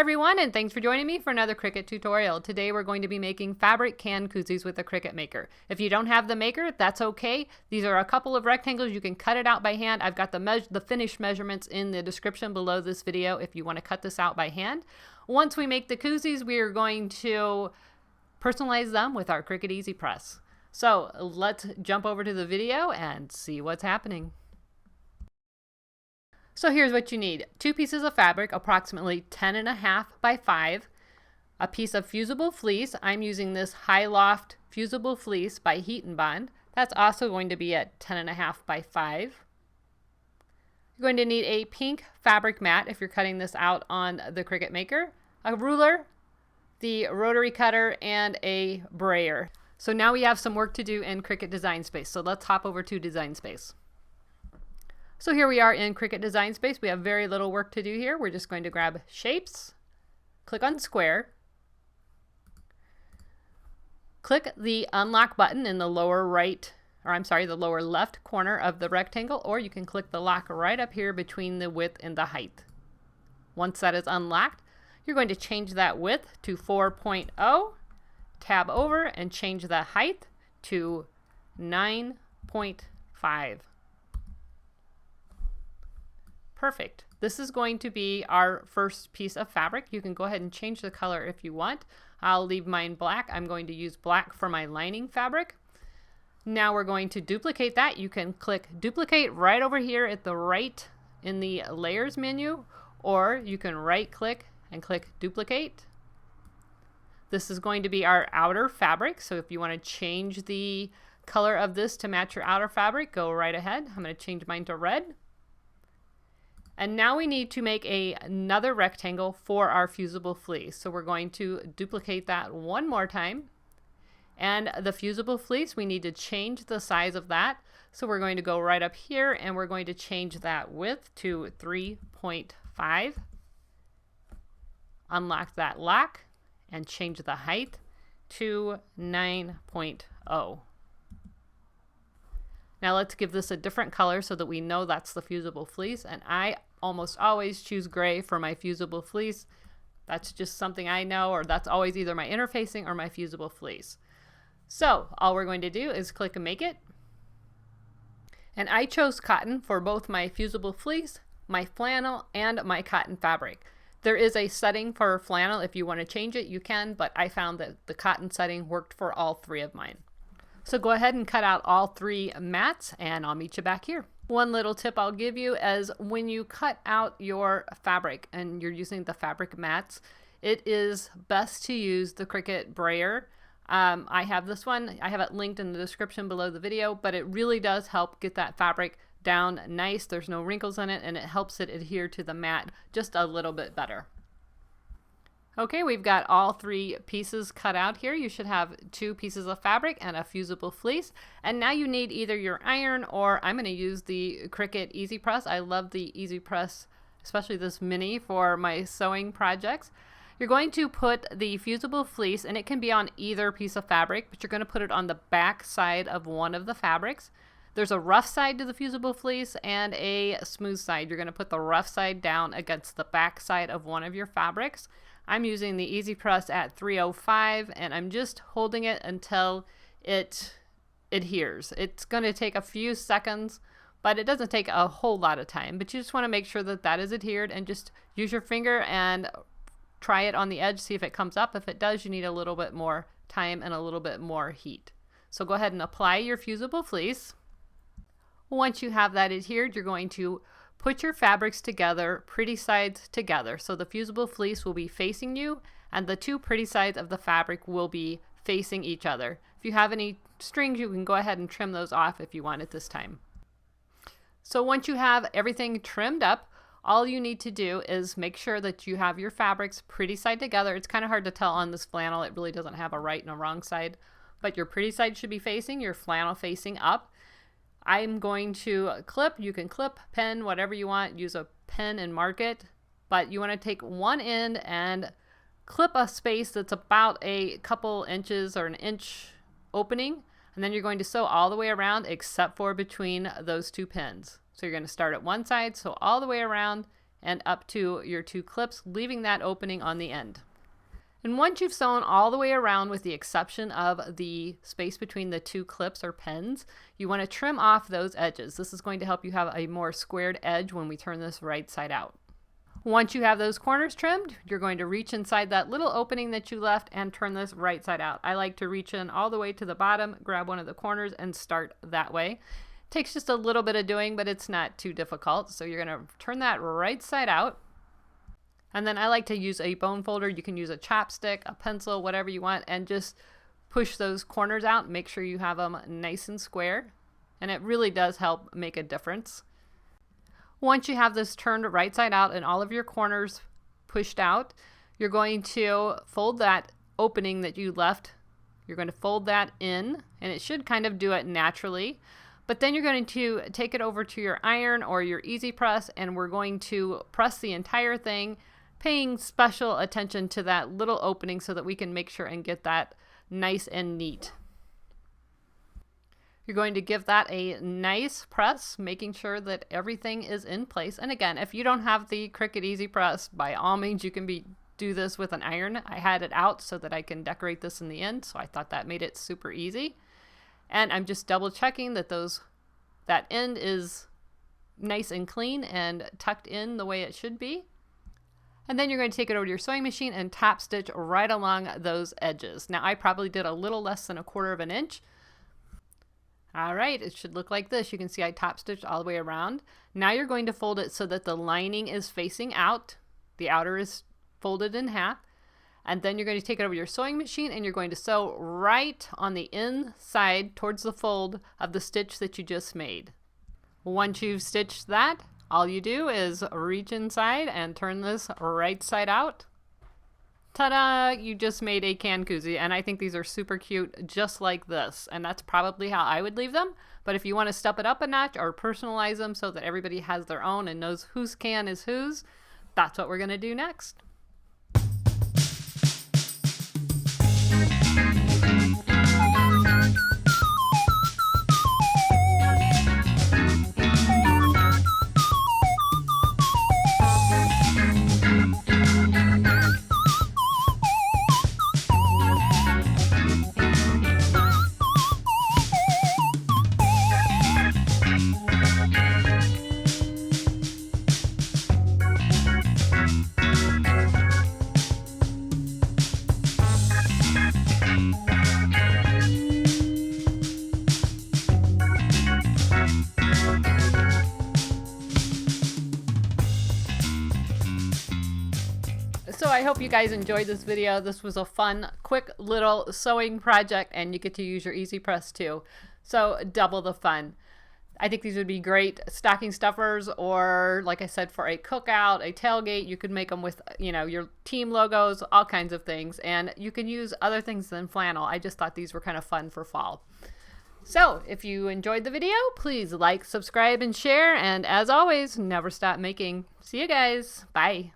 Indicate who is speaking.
Speaker 1: everyone, and thanks for joining me for another Cricut tutorial. Today we're going to be making Fabric Can Koozies with the Cricut Maker. If you don't have the Maker, that's okay. These are a couple of rectangles. You can cut it out by hand. I've got the finished measurements in the description below this video if you want to cut this out by hand. Once we make the koozies, we are going to personalize them with our Cricut Easy Press. So let's jump over to the video and see what's happening. So here's what you need. 2 pieces of fabric, approximately 10.5 by 5. A piece of fusible fleece. I'm using this High Loft fusible fleece by Heat and Bond. That's also going to be at 10.5 by 5. You're going to need a pink fabric mat if you're cutting this out on the Cricut Maker, a ruler, the rotary cutter, and a brayer. So now we have some work to do in Cricut Design Space. So let's hop over to Design Space. So here we are in Cricut Design Space. We have very little work to do here. We're just going to grab Shapes, click on Square, click the Unlock button in the lower the lower left corner of the rectangle, or you can click the lock right up here between the width and the height. Once that is unlocked, you're going to change that width to 4.0, tab over and change the height to 9.5. Perfect. This is going to be our first piece of fabric. You can go ahead and change the color if you want. I'll leave mine black. I'm going to use black for my lining fabric. Now we're going to duplicate that. You can click duplicate right over here at the right in the layers menu, or you can right click and click duplicate. This is going to be our outer fabric. So if you want to change the color of this to match your outer fabric, go right ahead. I'm going to change mine to red. And now we need to make another rectangle for our fusible fleece. So we're going to duplicate that one more time. And the fusible fleece, we need to change the size of that. So we're going to go right up here and we're going to change that width to 3.5. Unlock that lock and change the height to 9.0. Now let's give this a different color so that we know that's the fusible fleece. And I almost always choose gray for my fusible fleece. That's just something I know, or that's always either my interfacing or my fusible fleece. So all we're going to do is click and make it. And I chose cotton for both my fusible fleece, my flannel, and my cotton fabric. There is a setting for flannel. If you want to change it, you can, but I found that the cotton setting worked for all 3 of mine. So go ahead and cut out all 3 mats and I'll meet you back here. One little tip I'll give you is when you cut out your fabric and you're using the fabric mats, it is best to use the Cricut brayer. I have this one. I have it linked in the description below the video, but it really does help get that fabric down nice. There's no wrinkles in it and it helps it adhere to the mat just a little bit better. Okay, we've got all 3 pieces cut out here. You should have 2 pieces of fabric and a fusible fleece. And now you need either your iron, or I'm going to use the Cricut Easy Press. I love the Easy Press, especially this mini, for my sewing projects. You're going to put the fusible fleece, and it can be on either piece of fabric, but you're going to put it on the back side of one of the fabrics. There's a rough side to the fusible fleece and a smooth side. You're going to put the rough side down against the back side of one of your fabrics. I'm using the Easy Press at 305 and I'm just holding it until it adheres. It's going to take a few seconds, but it doesn't take a whole lot of time. But you just want to make sure that that is adhered and just use your finger and try it on the edge, see if it comes up. If it does, you need a little bit more time and a little bit more heat. So go ahead and apply your fusible fleece. Once you have that adhered, you're going to put your fabrics together, pretty sides together. So the fusible fleece will be facing you and the 2 pretty sides of the fabric will be facing each other. If you have any strings, you can go ahead and trim those off if you want at this time. So once you have everything trimmed up, all you need to do is make sure that you have your fabrics pretty side together. It's kind of hard to tell on this flannel. It really doesn't have a right and a wrong side, but your pretty side should be facing, your flannel facing up. I'm going to clip. You can clip, pen, whatever you want. Use a pen and mark it. But you want to take one end and clip a space that's about a couple inches or an inch opening. And then you're going to sew all the way around except for between those 2 pins. So you're going to start at one side, sew all the way around, and up to your 2 clips, leaving that opening on the end. And once you've sewn all the way around with the exception of the space between the 2 clips or pins, you want to trim off those edges. This is going to help you have a more squared edge when we turn this right side out. Once you have those corners trimmed, you're going to reach inside that little opening that you left and turn this right side out. I like to reach in all the way to the bottom, grab one of the corners, and start that way. Takes just a little bit of doing, but it's not too difficult. So you're going to turn that right side out. And then I like to use a bone folder. You can use a chopstick, a pencil, whatever you want, and just push those corners out. Make sure you have them nice and square. And it really does help make a difference. Once you have this turned right side out and all of your corners pushed out, you're going to fold that opening that you left. You're going to fold that in, and it should kind of do it naturally. But then you're going to take it over to your iron or your easy press, and we're going to press the entire thing, paying special attention to that little opening so that we can make sure and get that nice and neat. You're going to give that a nice press, making sure that everything is in place. And again, if you don't have the Cricut Easy Press, by all means, you can do this with an iron. I had it out so that I can decorate this in the end, so I thought that made it super easy. And I'm just double checking that that end is nice and clean and tucked in the way it should be. And then you're going to take it over to your sewing machine and top stitch right along those edges. Now I probably did a little less than 1/4 of an inch. All right, it should look like this. You can see I top stitched all the way around. Now you're going to fold it so that the lining is facing out. The outer is folded in half. And then you're going to take it over your sewing machine and you're going to sew right on the inside towards the fold of the stitch that you just made. Once you've stitched that, all you do is reach inside and turn this right side out. Ta-da! You just made a can koozie, and I think these are super cute just like this, and that's probably how I would leave them. But if you want to step it up a notch or personalize them so that everybody has their own and knows whose can is whose, that's what we're going to do next. So I hope you guys enjoyed this video. This was a fun, quick little sewing project, and you get to use your Easy Press too. So double the fun. I think these would be great stocking stuffers, or like I said, for a cookout, a tailgate. You could make them with, you know, your team logos, all kinds of things. And you can use other things than flannel. I just thought these were kind of fun for fall. So if you enjoyed the video, please like, subscribe, and share. And as always, never stop making. See you guys. Bye.